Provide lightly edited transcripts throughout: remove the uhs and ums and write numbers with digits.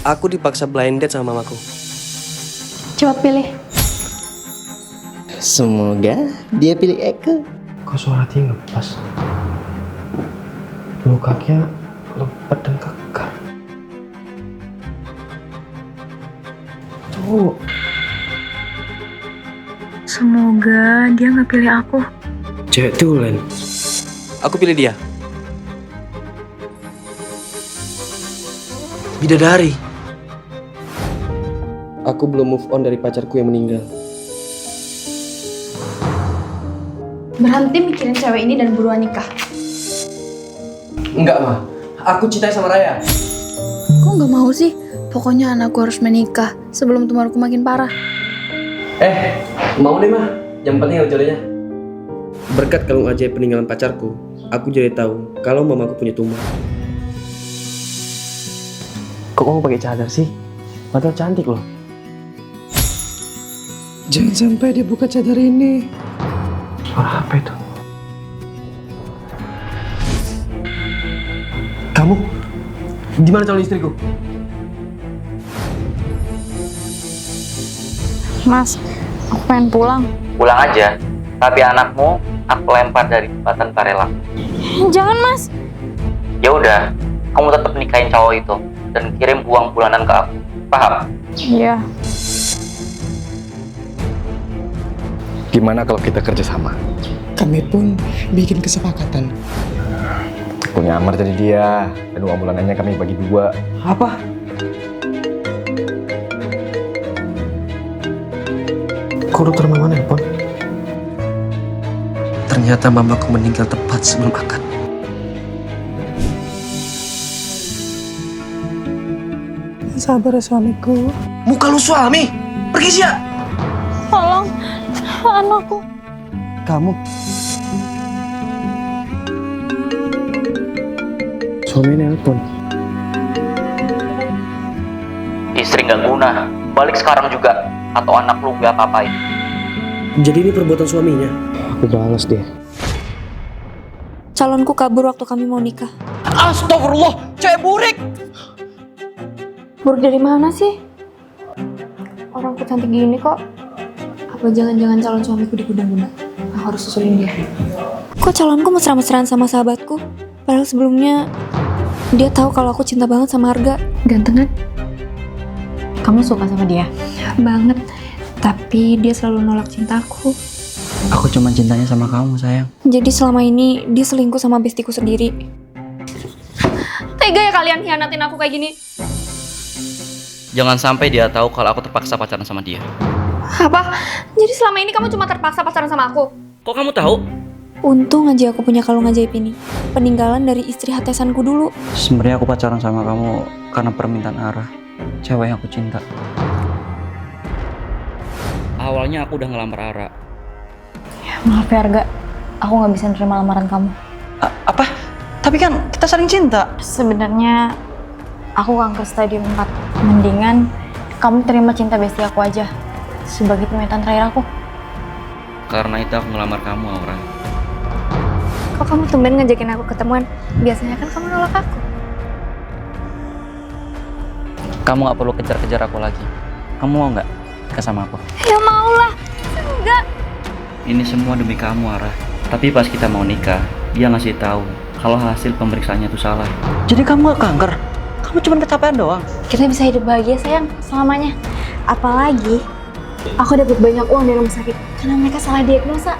Aku dipaksa blind date sama mamaku. Coba pilih. Semoga dia pilih Eko. Kok suara dia nggak pas? Dulu kakinya lebat dan kekar. Tuh. Semoga dia nggak pilih aku. Cewek tulen. Aku pilih dia. Bidadari. Aku belum move on dari pacarku yang meninggal. Berhenti mikirin cewek ini dan buruan nikah. Enggak, Ma. Aku cinta sama Raya. Kok nggak mau sih? Pokoknya anakku harus menikah sebelum tumorku makin parah. Mau nih, Ma. Yang penting ada jodohnya. Berkat kalung ajaib peninggalan pacarku, aku jadi tahu kalau mamaku punya tumor. Kok kamu pakai cadar sih? Padahal cantik loh. Jangan sampai dia buka cadar ini. Suara apa itu? Kamu? Di mana calon istriku? Mas, aku pengen pulang. Pulang aja, tapi anakmu aku lempar dari jembatan Karela. Jangan, Mas. Ya udah, kamu tetap nikahin cowok itu dan kirim uang bulanan ke aku. Paham? Iya. Gimana kalau kita kerjasama? Kami pun bikin kesepakatan. Aku nyamar jadi dia, dan uang bulanannya kami bagi 2. Apa? Kok dokter mama nelpon? Ternyata mamaku meninggal tepat sebelum akad. Sabar ya suamiku. Muka lu suami? Pergi sih ya! Tolong, anakku. Kamu? Suami nelpon. Istri nggak guna, balik sekarang juga, atau anak lu nggak apa-apain. Jadi ini perbuatan suaminya? Aku balas dia. Calonku kabur waktu kami mau nikah. Astagfirullah, cewek burik. Buruk dari mana sih? Orang cantik gini kok. Apa jangan-jangan calon suamiku diguna-guna? Aku harus susulin dia. Kok calonku mesra-mesraan sama sahabatku? Padahal sebelumnya dia tahu kalau aku cinta banget sama Arga. Ganteng kan? Kamu suka sama dia? Banget. Tapi dia selalu nolak cintaku. Aku cuma cintanya sama kamu, sayang. Jadi selama ini dia selingkuh sama bestiku sendiri. Tega ya kalian hianatin aku kayak gini? Jangan sampai dia tahu kalau aku terpaksa pacaran sama dia. Apa? Jadi selama ini kamu cuma terpaksa pacaran sama aku? Kok kamu tahu? Untung aja aku punya kalung ajaib ini. Peninggalan dari istri hatesanku dulu. Sebenarnya aku pacaran sama kamu karena permintaan Ara, cewek yang aku cinta. Awalnya aku udah ngelamar Ara. Maaf ya Arga, aku nggak bisa nerima lamaran kamu. Apa? Tapi kan kita saling cinta. Sebenarnya aku kanker stadium 4. Mendingan kamu terima cinta besti aku aja sebagai permintaan terakhir aku. Karena itu aku ngelamar kamu, Aura. Kok kamu tumben ngajakin aku ketemuan? Biasanya kan kamu nolak aku. Kamu nggak perlu kejar-kejar aku lagi. Kamu mau nggak nikah sama aku? Ya maulah. Enggak. Ini semua demi kamu, Ara. Tapi pas kita mau nikah, dia ngasih tahu kalau hasil pemeriksaannya itu salah. Jadi kamu nggak kanker? Kamu cuma kecapean doang. Kita bisa hidup bahagia sayang selamanya. Apalagi aku dapat banyak uang dari rumah sakit karena mereka salah diagnosa.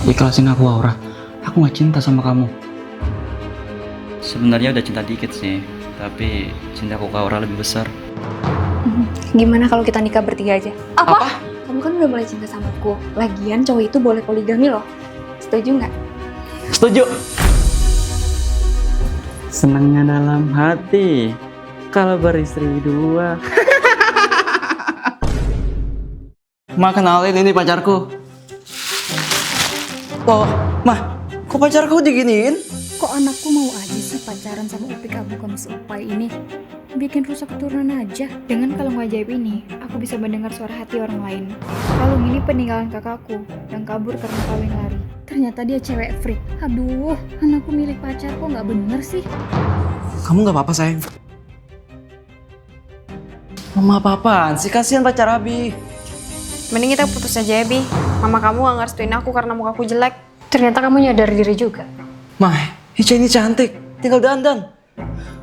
Ikhlasin aku, Aura. Aku nggak cinta sama kamu. Sebenarnya udah cinta dikit sih, tapi cintaku ke Aura lebih besar. Gimana kalau kita nikah bertiga aja? Apa? Kamu kan udah mulai cinta sama aku. Lagian cowok itu boleh poligami loh. Setuju nggak? Setuju. Senangnya dalam hati kalau beristri 2. Ma, kenalin ini pacarku. Oh, Ma, kok pacarku diginiin? Kok anakku mau aja sih pacaran sama upik abu kamu seupai ini? Bikin rusak keturunan aja. Dengan kalung ajaib ini, aku bisa mendengar suara hati orang lain. Kalung ini peninggalan kakakku yang kabur karena kawin lari. Ternyata dia cewek freak. Aduh, anakku milik pacar kok nggak bener sih? Kamu nggak apa-apa sayang. Mama apa-apaan sih? Kasihan pacar Abi. Mending kita putus aja ya, Bi. Mama kamu gak ngerestuin aku karena mukaku jelek. Ternyata kamu nyadar diri juga. Mah, Ica ini cantik. Tinggal dandan.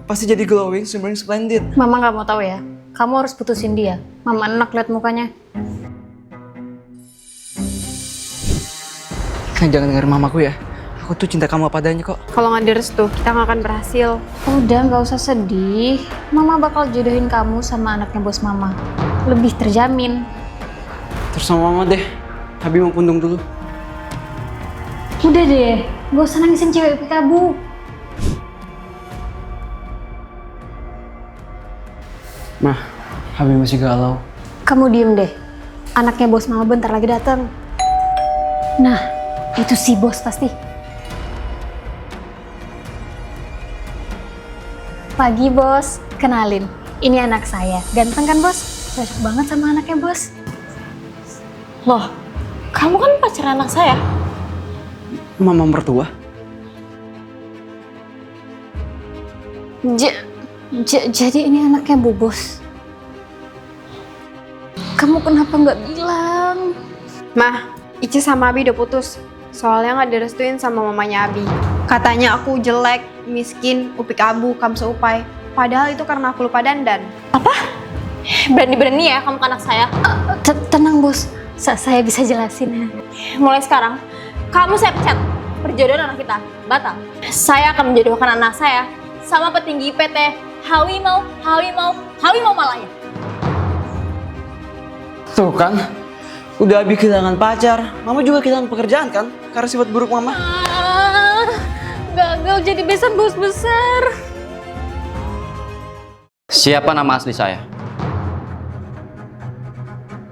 Pasti jadi glowing, shimmering, splendid. Mama nggak mau tahu ya. Kamu harus putusin dia. Mama enak lihat mukanya. Jangan dengerin mamaku ya. Aku tuh cinta kamu apa adanya kok. Kalau nggak direstu, kita nggak akan berhasil. Udah, nggak usah sedih. Mama bakal jodohin kamu sama anaknya bos mama. Lebih terjamin. Terus sama mama deh. Abi mau pundung dulu. Udah deh, gak usah nangisin cewek pikabu. Mah, Abi masih galau. Kamu diem deh. Anaknya bos mama bentar lagi datang. Nah, itu si bos pasti. Pagi bos, kenalin. Ini anak saya. Ganteng kan bos? Cocok banget sama anaknya bos. Loh, kamu kan pacar anak saya. Mama mertua? Jadi ini anaknya bu bos. Kamu kenapa nggak bilang? Mah, Ica sama Abi udah putus. Soalnya nggak direstuin sama mamanya Abi. Katanya aku jelek, miskin, upik abu, kamseupai. Padahal itu karena aku lupa dandan. Apa? Berani-berani ya kamu ke anak saya. Tenang bos, saya bisa jelasin. Mulai sekarang, kamu saya pecat. Perjodohan anak kita batal. Saya akan menjodohkan anak saya sama petinggi PT Hawimau Malaya. Tuh kan, udah Abi kehilangan pacar. Mama juga kehilangan pekerjaan kan? Karena sifat buruk mama. Gagal jadi besan bos besar. Siapa nama asli saya?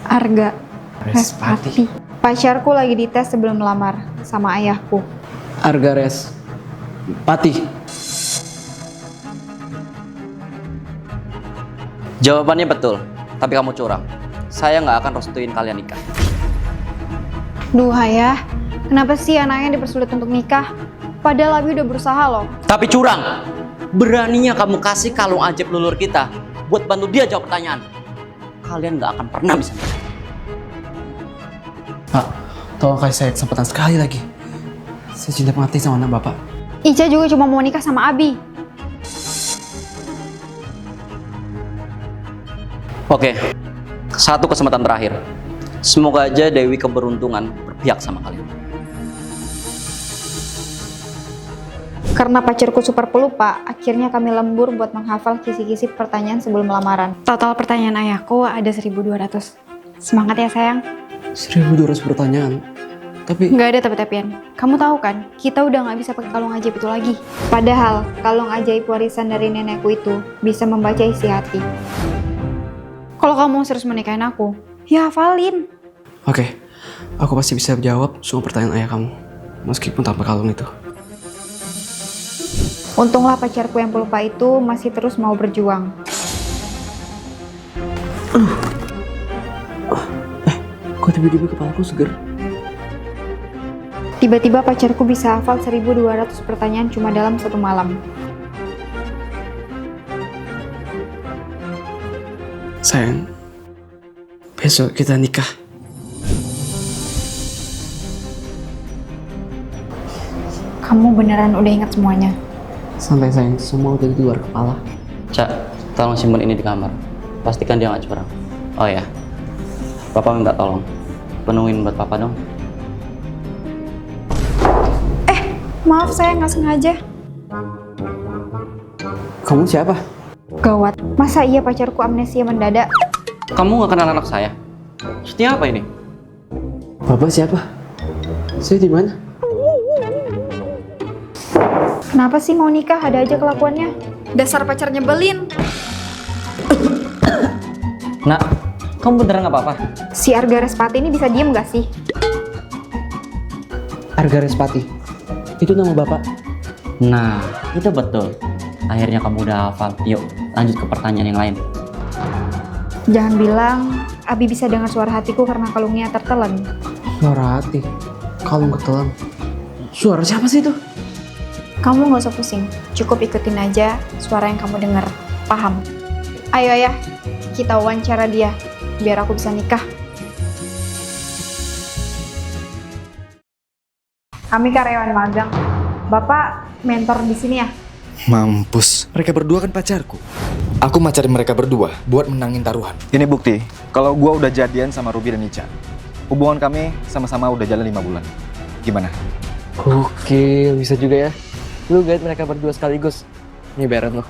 Arga Respati. Pacarku lagi dites sebelum melamar sama ayahku. Arga Respati. Jawabannya betul, tapi kamu curang. Saya nggak akan restuin kalian nikah. Duh ayah, kenapa sih anaknya dipersulit untuk nikah? Padahal Abi udah berusaha loh. Tapi curang. Beraninya kamu kasih kalung ajaib lulur kita buat bantu dia jawab pertanyaan. Kalian nggak akan pernah bisa nikah. Pak, tolong kasih saya kesempatan sekali lagi. Saya cinta mati sama anak bapak. Ica juga cuma mau nikah sama Abi. Oke, satu kesempatan terakhir. Semoga aja Dewi keberuntungan berpihak sama kalian. Karena pacarku super pelupa, akhirnya kami lembur buat menghafal kisi-kisi pertanyaan sebelum lamaran. Total pertanyaan ayahku ada 1.200. Semangat ya sayang. 1.200 pertanyaan. Tapi Nggak ada tapi-tapian. Kamu tahu kan, kita udah nggak bisa pakai kalung ajaib itu lagi. Padahal, kalung ajaib warisan dari nenekku itu bisa membaca isi hati. Kalau kamu serius menikahin aku, ya hafalin. Oke, aku pasti bisa jawab semua pertanyaan ayah kamu. Meskipun tanpa kalung itu. Untunglah pacarku yang pelupa itu masih terus mau berjuang. Kok tiba-tiba kepalaku seger? Tiba-tiba pacarku bisa hafal 1.200 pertanyaan cuma dalam satu malam. Sayang, besok kita nikah. Kamu beneran udah ingat semuanya? Santai sayang, semua udah di luar kepala. Cak, tolong simpen ini di kamar. Pastikan dia nggak curang. Oh ya, Papa minta tolong. Penuhin buat Papa dong. Maaf saya nggak sengaja. Kamu siapa? Gawat, masa iya pacarku amnesia mendadak? Kamu nggak kenal anak saya? Maksudnya apa ini? Bapak siapa? Saya di mana? Kenapa sih mau nikah ada aja kelakuannya? Dasar pacar nyebelin. Nak, kamu beneran nggak apa-apa? Si Arga Respati ini bisa diem gak sih? Arga Respati. Itu nama bapak. Nah, itu betul. Akhirnya kamu udah hafal. Yuk, lanjut ke pertanyaan yang lain. Jangan bilang Abi bisa dengar suara hatiku karena kalungnya tertelan. Suara hati. Kalung ketelan. Suara siapa sih itu? Kamu gak usah pusing, cukup ikutin aja suara yang kamu dengar. Paham? Ayo ayah, kita wawancara dia, biar aku bisa nikah. Kami karyawan magang. Bapak mentor di sini ya? Mampus, mereka berdua kan pacarku. Aku macarin mereka berdua buat menangin taruhan. Ini bukti kalau gua udah jadian sama Ruby dan Ica. Hubungan kami sama-sama udah jalan 5 bulan. Gimana? Oke, bisa juga ya. Lu guide mereka berdua sekaligus. Ini bayaran lo.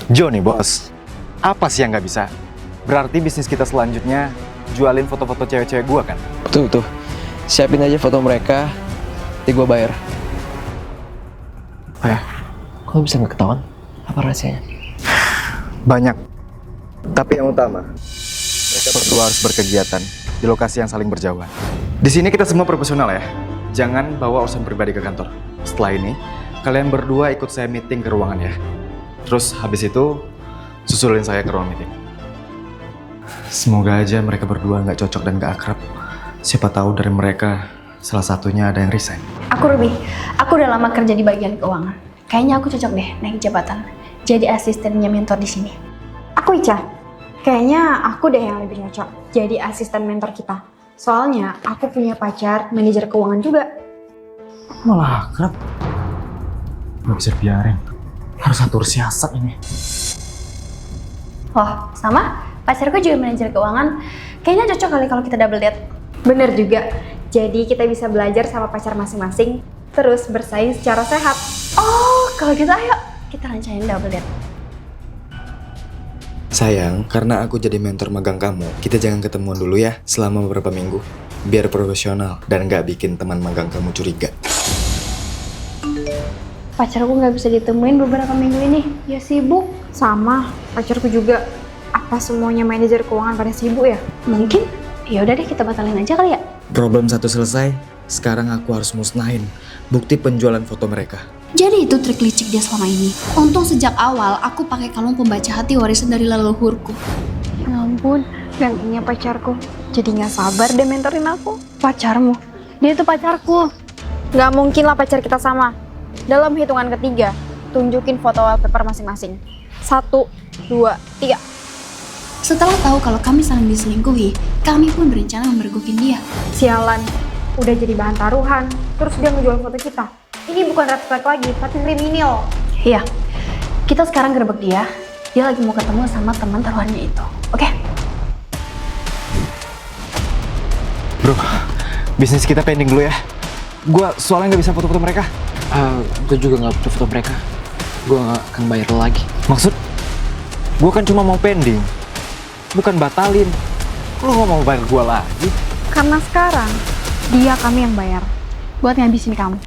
Johnny bos, apa sih yang nggak bisa? Berarti bisnis kita selanjutnya jualin foto-foto cewek-cewek gua kan? Tuh. Siapin aja foto mereka. Nanti gue bayar. Kok bisa nggak ketahuan? Apa rahasianya? Banyak. Tapi yang utama, mereka berdua harus berkegiatan di lokasi yang saling berjauhan. Di sini kita semua profesional ya. Jangan bawa urusan pribadi ke kantor. Setelah ini, kalian berdua ikut saya meeting ke ruangan ya. Terus habis itu, susulin saya ke ruang meeting. Semoga aja mereka berdua nggak cocok dan nggak akrab. Siapa tahu dari mereka salah satunya ada yang resign. Aku Ruby, aku udah lama kerja di bagian keuangan. Kayaknya aku cocok deh naik jabatan. Jadi asistennya mentor di sini. Aku Ica. Kayaknya aku deh yang lebih cocok jadi asisten mentor kita. Soalnya aku punya pacar manajer keuangan juga. Malah akrab. Gak bisa biarin. Harus atur siasat ini. Oh, sama? Pacarku juga manajer keuangan. Kayaknya cocok kali kalau kita double date. Bener juga. Jadi kita bisa belajar sama pacar masing-masing, terus bersaing secara sehat. Oh, kalau gitu ayo kita rencanain double date. Sayang, karena aku jadi mentor magang kamu, kita jangan ketemuan dulu ya selama beberapa minggu. Biar profesional dan gak bikin teman magang kamu curiga. Pacarku nggak bisa ditemuin beberapa minggu ini. Ya sibuk. Sama, pacarku juga. Apa semuanya manajer keuangan pada sibuk ya? Mungkin ya udah deh kita batalin aja kali ya. Problem satu selesai, sekarang aku harus musnahin bukti penjualan foto mereka. Jadi itu trik licik dia selama ini. Untung sejak awal aku pakai kalung pembaca hati warisan dari leluhurku. Ya ampun, gantinya pacarku. Jadi nggak sabar deh mentorin aku. Pacarmu? Dia itu pacarku. Nggak mungkin lah pacar kita sama. Dalam hitungan ketiga, tunjukin foto wallpaper masing-masing. 1, 2, 3. Setelah tahu kalau kami saling diselingkuhi, kami pun berencana memergokin dia. Sialan, udah jadi bahan taruhan. Terus dia ngejual foto kita. Ini bukan red flag lagi, tapi kriminal. Iya, kita sekarang gerebek dia. Dia lagi mau ketemu sama teman taruhannya itu. Oke? Bro, bisnis kita pending dulu ya. Gua soalnya nggak bisa foto-foto mereka. Gue juga nggak butuh foto mereka. Gue nggak akan bayar lo lagi. Maksud? Gua kan cuma mau pending, bukan batalin. Lu nggak mau bayar gua lagi? Karena sekarang, dia kami yang bayar. Buat ngabisin kamu.